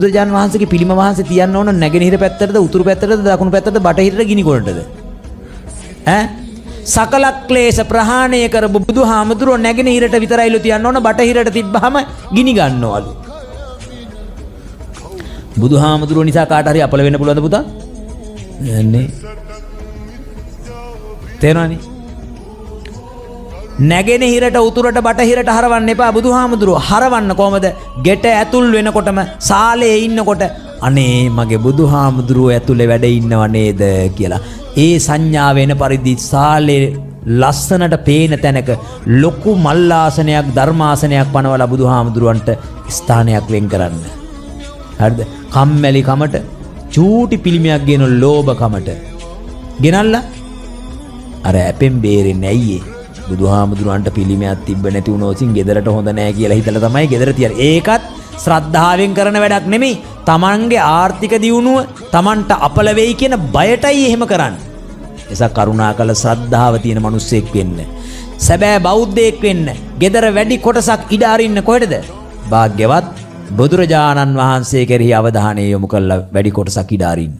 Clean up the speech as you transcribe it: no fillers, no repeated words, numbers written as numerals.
බුදුරජාණන් වහන්සේගේ පිළිම වහන්සේ තියන්න ඕන නැගෙනහිර පැත්තටද උතුරු පැත්තටද දකුණු පැත්තටද බටහිරට ගිනි කොටටද ඈ සකල ක්ලේශ ප්‍රහාණය කරපු බුදුහාමුදුරුවෝ නැගෙනහිරට විතරයිලු තියන්න ඕන බටහිරට තිබ්බහම ගිනි ගන්නවලු බුදුහාමුදුරුවෝ නිසා කාට හරි අපල වෙන්න පුළුවන්ද පුතා නෑනේ තේරෙනවනේ නැගෙනහිරට උතුරට බටහිරට හරවන්න එපා බුදුහාමුදුරුවෝ හරවන්න කොහමද ගෙට ඇතුල් වෙනකොටම සාලේ ඉන්නකොට අනේ මගේ බුදුහාමුදුරුවෝ ඇතුලේ වැඩ ඉන්නව නේද කියලා ඒ සංඥාව වෙන පරිදි සාලේ ලස්සනට පේන තැනක ලොකු මල්ලාසනයක් ධර්මාසනයක් පනවලා බුදුහාමුදුරුවන්ට ස්ථානයක් වෙන් කරන්න හරිද කම්මැලි කමට චූටි පිළිමයක් ගෙන ලෝභ කමට ගෙනල්ලා අර ඇපෙන් බේරෙන්නේ ඇයි බුදුහාමුදුරන්ට පිළිමයක් තිබ්බ නැති වුණොතින් ගෙදරට හොඳ නැහැ කියලා හිතලා තමයි ගෙදර තියන්නේ. ඒකත් ශ්‍රද්ධාවෙන් කරන වැඩක් නෙමෙයි. තමන්ගේ ආර්ථික දියුණුව තමන්ට අපල වෙයි කියන බයටයි එහෙම කරන්නේ. එසා කරුණාකර ශ්‍රද්ධාව තියෙන මිනිස්සෙක් වෙන්න. සැබෑ බෞද්ධයෙක් වෙන්න. ගෙදර වැඩි කොටසක් ඉඩ අරින්න කොහෙටද? භාග්‍යවත් බුදුරජාණන් වහන්සේ කෙරෙහි අවධානය යොමු කළා වැඩි කොටසක් ඉඩ අරින්න.